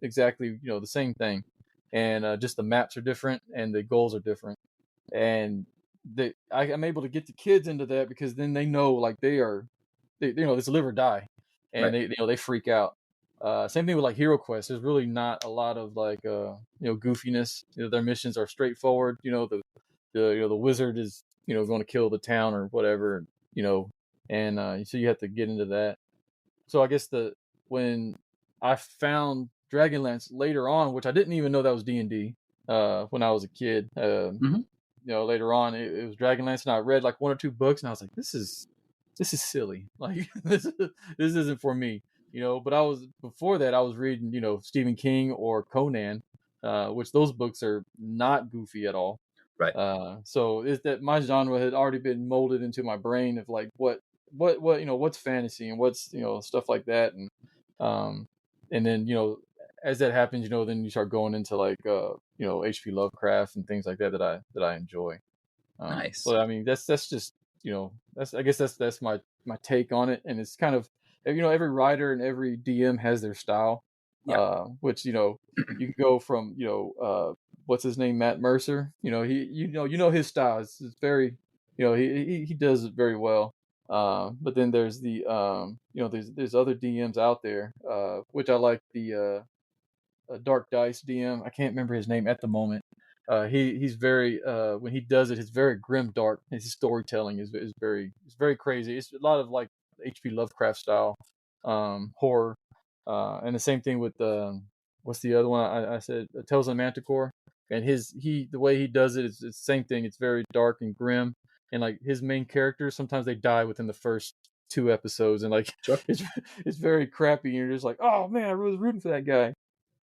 exactly the same thing, and just the maps are different and the goals are different, and I'm able to get the kids into that, because then they know like it's live or die, and they freak out. Same thing with like Hero Quest. There's really not a lot of like goofiness. Their missions are straightforward. The wizard is going to kill the town or whatever. And so you have to get into that. So I guess when I found Dragonlance later on, which I didn't even know that was D&D when I was a kid. Later on it was Dragonlance, and I read like one or two books, and I was like, this is silly. Like this isn't for me. But before that I was reading, Stephen King or Conan, which those books are not goofy at all. Right. So is that my genre had already been molded into my brain of like what's fantasy and what's stuff like that, and then as that happens, then you start going into like H.P. Lovecraft and things like that I enjoy. Nice. So I mean, that's just I guess that's my take on it, and it's kind of every writer and every DM has their style, which you can go from what's his name, Matt Mercer. He his style. It's very he does it very well. But then there's the there's other DMs out there, which I like the Dark Dice DM. I can't remember his name at the moment. He's very when he does it, it's very grim dark. His storytelling is very crazy. It's a lot of like H.P. Lovecraft style horror, and the same thing with what's the other one I said, Tales of the Manticore, and the way he does it is the same thing. It's very dark and grim, and like his main characters sometimes they die within the first 2 episodes, and like it's very crappy. And you're just like, oh man, I was rooting for that guy.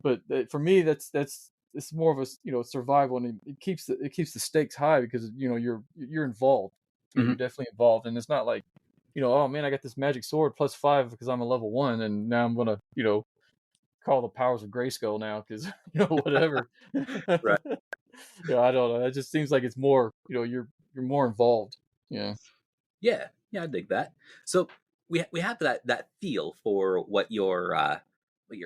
But for me, it's more of a survival, and it keeps the stakes high because you're involved. You're definitely involved, and it's not like oh man, I got this magic sword +5 because I'm a level 1, and now I'm gonna call the powers of Grayskull now because whatever. Right. I don't know. It just seems like it's more you're more involved. Yeah. Yeah, I dig that. So we have that feel for what your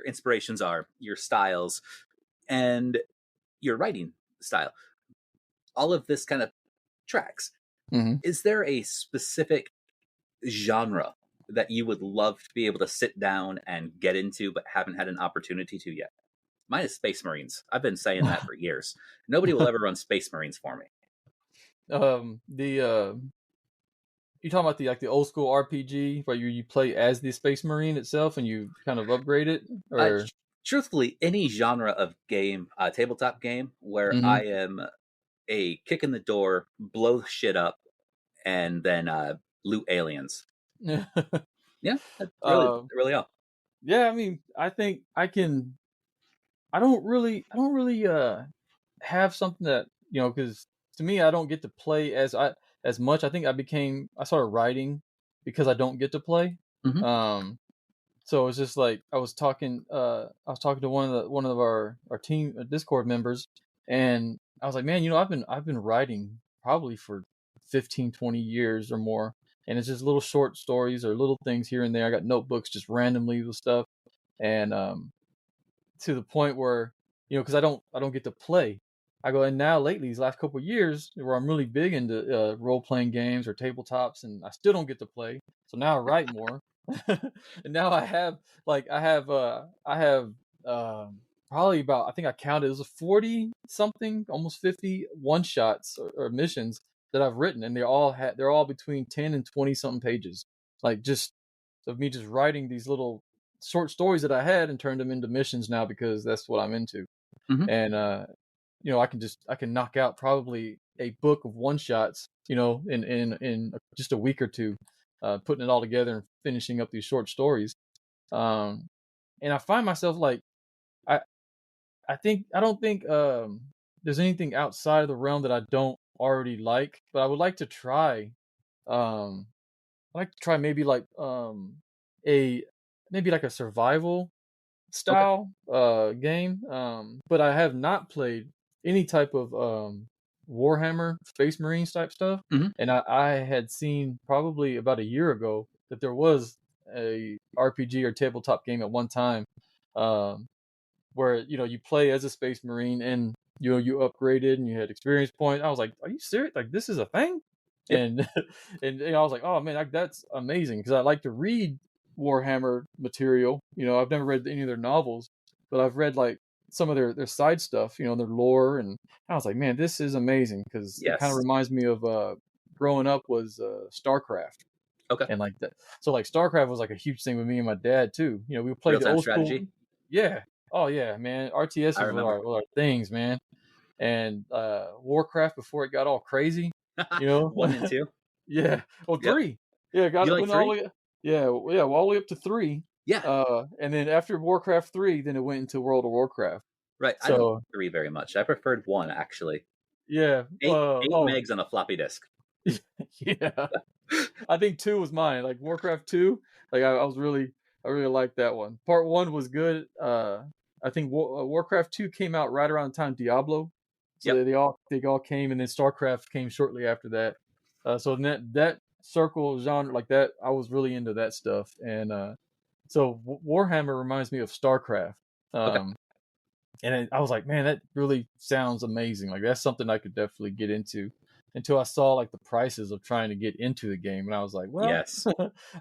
inspirations are, your styles, and your writing style. All of this kind of tracks. Mm-hmm. Is there a specific genre that you would love to be able to sit down and get into but haven't had an opportunity to yet? Mine is Space Marines. I've been saying that for years. Nobody will ever run Space Marines for me. You talking about the old school RPG where you play as the Space Marine itself and you kind of upgrade it? Or truthfully, any genre of game, tabletop game, where I am a kick in the door, blow shit up, and then loot aliens. Yeah, really all. Yeah, I mean, I think I can. I don't really have something that because to me I don't get to play as much. I think I started writing because I don't get to play. So it's just like I was talking to one of our team Discord members, and I was like, man, I've been writing probably for 15-20 years or more, and it's just little short stories or little things here and there. I got notebooks just randomly with stuff, and to the point where because I don't get to play. I go, and now lately these last couple of years where I'm really big into role playing games or tabletops, and I still don't get to play. So now I write more. And now I have probably about, I think I counted, it was 40 something, almost 50 one shots or missions that I've written, and they're all between 10 and 20 something pages, like just of me just writing these little short stories that I had and turned them into missions now because that's what I'm into. And I can knock out probably a book of one shots in just a week or two, putting it all together and finishing up these short stories. And I find myself like I don't think there's anything outside of the realm that I don't already like, but I would like to try maybe like a survival style game, but I have not played any type of Warhammer Space Marines type stuff. And I had seen probably about a year ago that there was a RPG or tabletop game at one time where you play as a Space Marine and you upgraded and you had experience points. I was like, are you serious? Like, this is a thing? Yep. And I was like, oh man, that's amazing, because I like to read Warhammer material. I've never read any of their novels, but I've read like some of their side stuff, their lore, and I was like, man, this is amazing, because it kind of reminds me of growing up was StarCraft. Okay. And like that, so like StarCraft was like a huge thing with me and my dad too. We played the old strategy. School. Yeah. Oh yeah, man. RTS was our things, man. And Warcraft before it got all crazy. 1 and 2. Yeah. Well, 3. Yeah, got it all the way. Yeah, all the way up to 3. Yeah. And then after Warcraft 3, then it went into World of Warcraft. Right. So, I don't like 3 very much. I preferred 1 actually. Yeah. 8 megs on a floppy disk. Yeah. I think 2 was mine. Like Warcraft 2. Like I really liked that one. Part 1 was good. I think Warcraft 2 came out right around the time Diablo So Yep. they all came, and then StarCraft came shortly after that. So that circle genre like that, I was really into that stuff, and so Warhammer reminds me of StarCraft. Okay. And I was like, man, that really sounds amazing. Like that's something I could definitely get into. Until I saw like the prices of trying to get into the game, and I was like, well, Yes.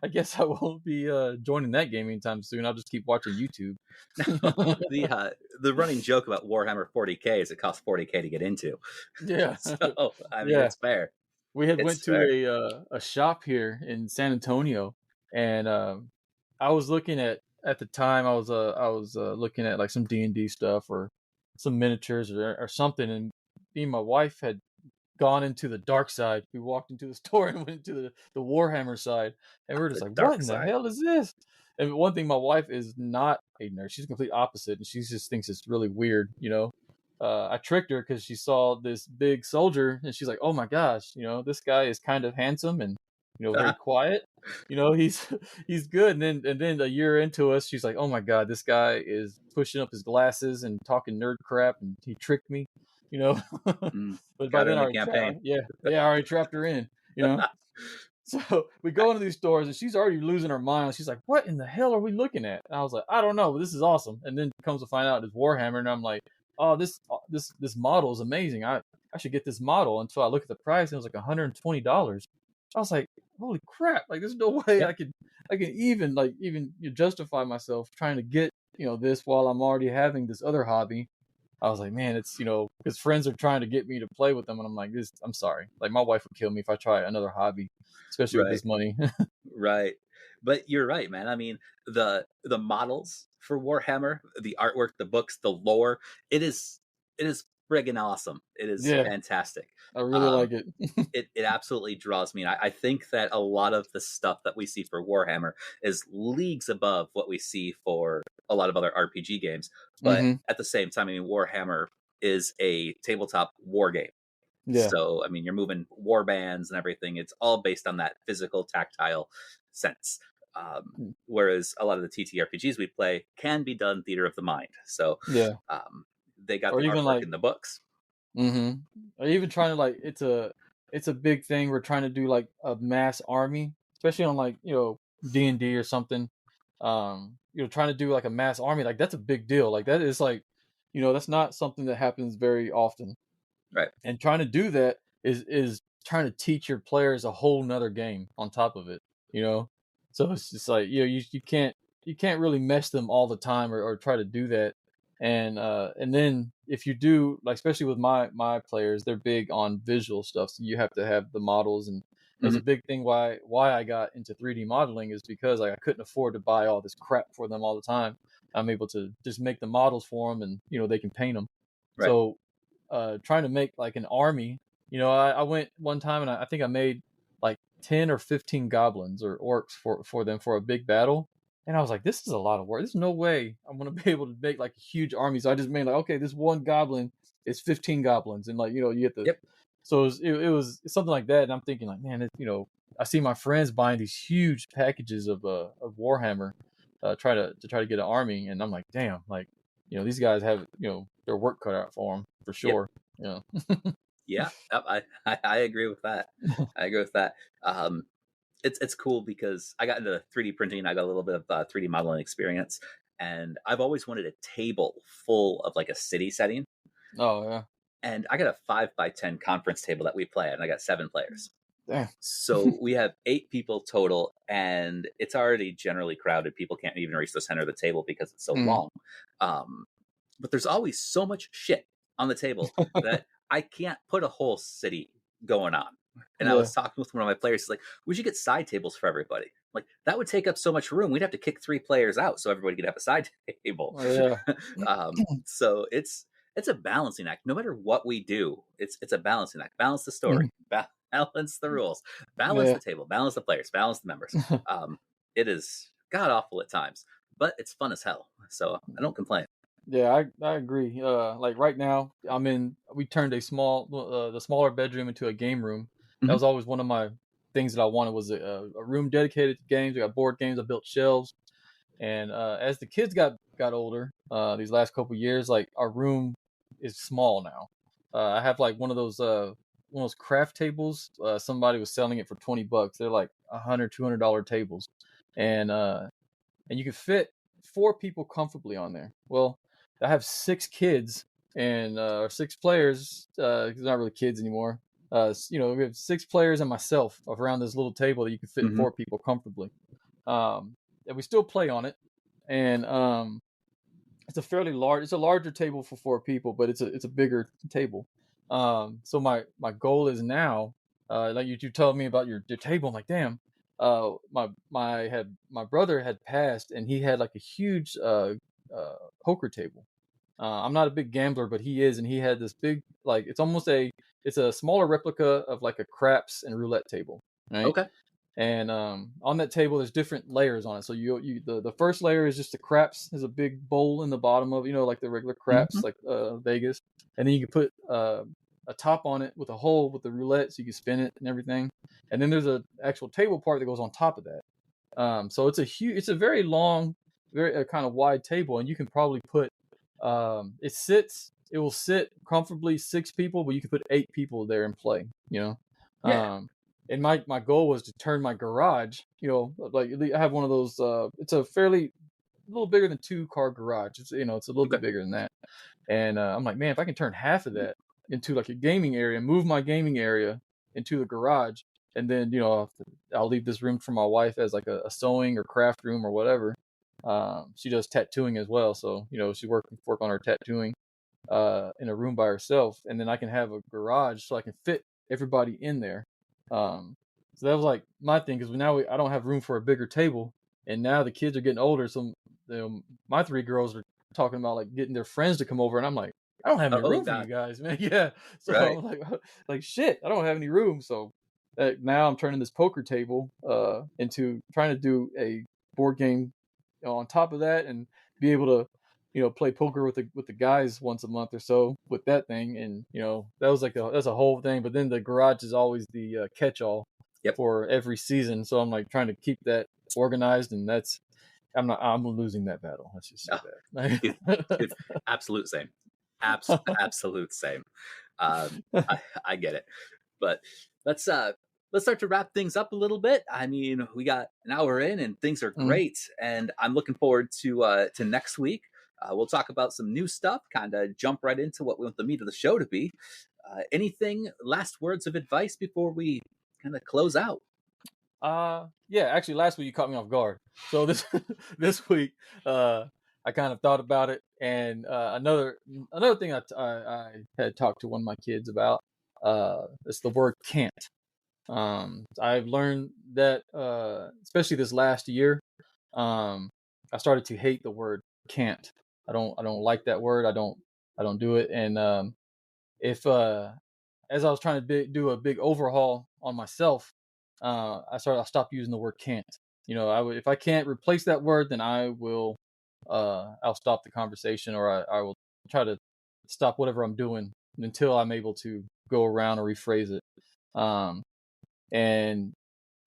I guess I won't be joining that game anytime soon. I'll just keep watching YouTube. The running joke about Warhammer 40K is it costs 40K to get into. Yeah. So I mean, Yeah. it's fair. We had It's went fair. to a shop here in San Antonio, and I was looking at the time I was looking at like some D&D stuff or some miniatures or something, and me and my wife had gone into the dark side. We walked into the store and went into the Warhammer side, and we were just The like, dark "What in the side. hell is this?" And one thing, my wife is not a nerd; she's the complete opposite, and she just thinks it's really weird. I tricked her because she saw this big soldier, and she's like, "Oh my gosh, this guy is kind of handsome and very quiet. He's he's good." And then a year into us, she's like, "Oh my god, this guy is pushing up his glasses and talking nerd crap, and he tricked me." But by Got her then, in I the already campaign. I already trapped her in. So we go into these stores, and she's already losing her mind. She's like, "What in the hell are we looking at?" And I was like, "I don't know, but this is awesome." And then comes to find out it's Warhammer, and I'm like, "Oh, this model is amazing. I should get this model." Until I look at the price, and it was like $120. I was like, "Holy crap! Like, there's no way I can even justify myself trying to get this while I'm already having this other hobby." I was like, man, it's because friends are trying to get me to play with them, and I'm like, I'm sorry. Like, my wife would kill me if I try another hobby, especially with this money. Right. But you're right, man. I mean, the models for Warhammer, the artwork, the books, the lore, it is friggin' awesome. It is Yeah. fantastic. I really like it. It absolutely draws me. And I think that a lot of the stuff that we see for Warhammer is leagues above what we see for a lot of other RPG games. But at the same time, I mean, Warhammer is a tabletop war game. Yeah. So, I mean, you're moving war bands and everything. It's all based on that physical, tactile sense. Whereas a lot of the TTRPGs we play can be done theater of the mind. So, yeah, they got or the even artwork in the books. Or even trying to it's a big thing. We're trying to do like a mass army, especially on like D&D or something. Trying to do like a mass army, like that's a big deal. Like that is like that's not something that happens very often. Right. And trying to do that is trying to teach your players a whole nother game on top of it. So it's just like you can't really mesh them all the time or try to do that. And then if you do, like, especially with my players, they're big on visual stuff, so you have to have the models. And there's a big thing why I got into 3D modeling is because like I couldn't afford to buy all this crap for them all the time. I'm able to just make the models for them, and they can paint them. Right. So trying to make like an army, I went one time and I think I made like 10 or 15 goblins or orcs for them for a big battle. And I was like, this is a lot of work. There's no way I'm going to be able to make like a huge army. So I just made like, okay, this one goblin is 15 goblins. And like, you get the, so it was something like that. And I'm thinking like, man, I see my friends buying these huge packages of Warhammer, try to get an army. And I'm like, damn, like, these guys have, their work cut out for them for sure. Yeah, I agree with that. I agree with that. It's cool because I got into 3D printing. I got a little bit of 3D modeling experience, and I've always wanted a table full of like a city setting. Oh yeah. And I got a 5x10 conference table that we play at, and I got 7 players. Damn. So we have 8 people total, and it's already generally crowded. People can't even reach the center of the table because it's so long. But there's always so much shit on the table that I can't put a whole city going on. And I was talking with one of my players, like, we should get side tables for everybody. Like, that would take up so much room. We'd have to kick 3 players out so everybody could have a side table. Oh, yeah. So it's a balancing act. No matter what we do, it's a balancing act. Balance the story, balance the rules, balance the table, balance the players, balance the members. It is god awful at times, but it's fun as hell. So I don't complain. Yeah, I agree. Like right now, we turned the smaller bedroom into a game room. That was always one of my things that I wanted, was a room dedicated to games. We got board games. I built shelves. And as the kids got older, these last couple of years, like our room is small now. I have like one of those craft tables. Somebody was selling it for $20. They're like $100-$200 tables, and you can fit 4 people comfortably on there. Well, I have 6 kids and or 6 players. It's not really kids anymore. We have 6 players and myself around this little table that you can fit 4 people comfortably. And we still play on it, and it's a larger table for 4 people, but it's a bigger table. So my goal is now, like you told me about your table. I'm like, damn. My brother had passed, and he had like a huge poker table. I'm not a big gambler, but he is, and he had this big, like, it's a smaller replica of like a craps and roulette table, right? Okay. And on that table, there's different layers on it. So the first layer is just the craps. There's a big bowl in the bottom of, like the regular craps, like Vegas, and then you can put a top on it with a hole with the roulette, so you can spin it and everything. And then there's a actual table part that goes on top of that. So it's a very long, very kind of wide table, and you can probably put it will sit comfortably 6 people, but you can put 8 people there and play. Yeah. And my goal was to turn my garage, like I have one of those. It's a little bigger than 2-car garage. It's it's a little bit bigger than that. And I'm like, man, if I can turn half of that into like a gaming area, move my gaming area into the garage, and then I'll leave this room for my wife as like a sewing or craft room or whatever. She does tattooing as well, so she work on her tattooing in a room by herself, and then I can have a garage so I can fit everybody in there. So that was like my thing, because now I don't have room for a bigger table, and now the kids are getting older, so my 3 girls are talking about like getting their friends to come over, and I'm like, I don't have any room for you guys, man. Yeah. So right. I'm like shit, I don't have any room. So now I'm turning this poker table into trying to do a board game on top of that, and be able to play poker with the guys once a month or so with that thing. And that was like that's a whole thing. But then the garage is always the catch-all for every season, so I'm like trying to keep that organized, and I'm losing that battle. Let's just say that. It's absolute same. Absolute same. I get it, but let's start to wrap things up a little bit. I mean, we got an hour in, and things are great, and I'm looking forward to next week. We'll talk about some new stuff, kind of jump right into what we want the meat of the show to be. Anything, last words of advice before we kind of close out? Yeah, actually last week you caught me off guard. So this week, I kind of thought about it, and another thing I had talked to one of my kids about is the word can't. I've learned that especially this last year, I started to hate the word can't. I don't like that word. I don't do it. And if as I was trying to do a big overhaul on myself, I stopped using the word can't. If I can't replace that word, then I will I'll stop the conversation, or I will try to stop whatever I'm doing until I'm able to go around or rephrase it. And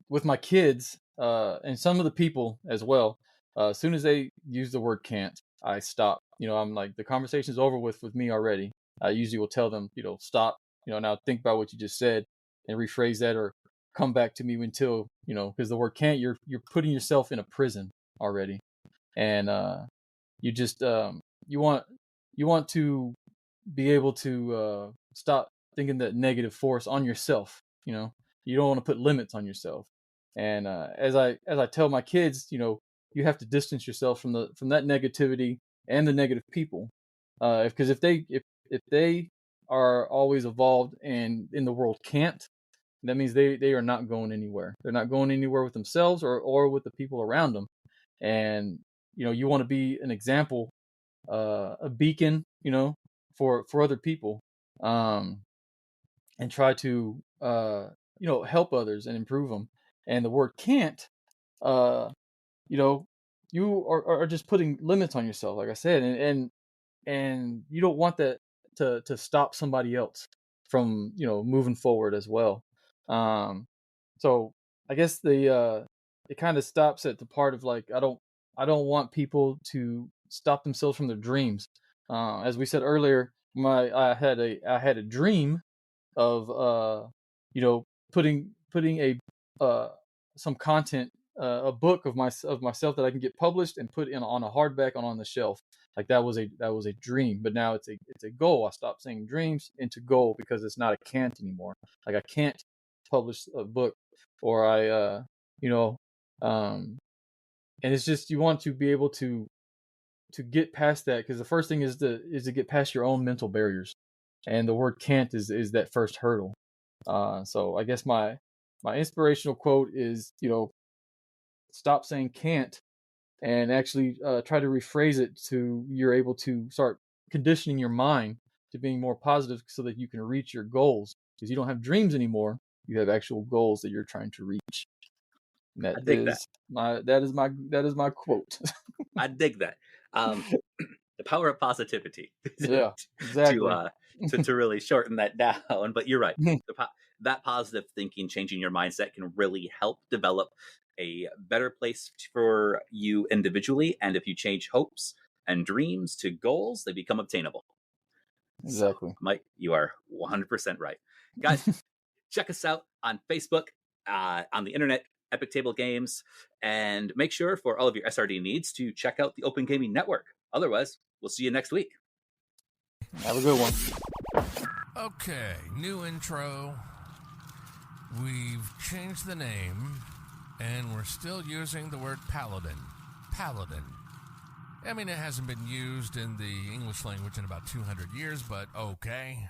with my kids, and some of the people as well, as soon as they use the word can't, I stop. I'm like, the conversation's over with me already. I usually will tell them, stop, now think about what you just said and rephrase that, or come back to me until, because the word can't, you're putting yourself in a prison already. And you just you want to be able to stop thinking that negative force on yourself. You don't want to put limits on yourself. And as I tell my kids, you have to distance yourself from that negativity and the negative people, because if they are always evolved and in the world can't, that means they are not going anywhere. They're not going anywhere with themselves or with the people around them. And you want to be an example, a beacon, for other people, and try to help others and improve them. And the word can't, you are just putting limits on yourself, like I said, and you don't want that to stop somebody else from moving forward as well. So I guess it kind of stops at the part of like, I don't want people to stop themselves from their dreams. As we said earlier, I had a dream of putting a some content, a book of myself that I can get published and put in on a hardback and on the shelf. Like that was a dream, but now it's a goal. I stopped saying dreams into goal because it's not a can't anymore. Like I can't publish a book, or and it's just, you want to be able to get past that, because the first thing is to get past your own mental barriers, and the word can't is that first hurdle. So I guess my inspirational quote is, stop saying can't, and actually try to rephrase it to you're able to start conditioning your mind to being more positive, so that you can reach your goals, because you don't have dreams anymore. You have actual goals that you're trying to reach. And I dig that. That is my quote. I dig that. The power of positivity. Yeah, exactly. to really shorten that down. But you're right. That positive thinking, changing your mindset, can really help develop a better place for you individually. And if you change hopes and dreams to goals, they become obtainable. Exactly. So, Mike, you are 100% right. Guys, check us out on Facebook, on the internet, Epic Table Games, and make sure for all of your SRD needs to check out the Open Gaming Network. Otherwise, we'll see you next week. Have a good one. Okay, new intro. We've changed the name, and we're still using the word paladin. Paladin. I mean, it hasn't been used in the English language in about 200 years, but okay.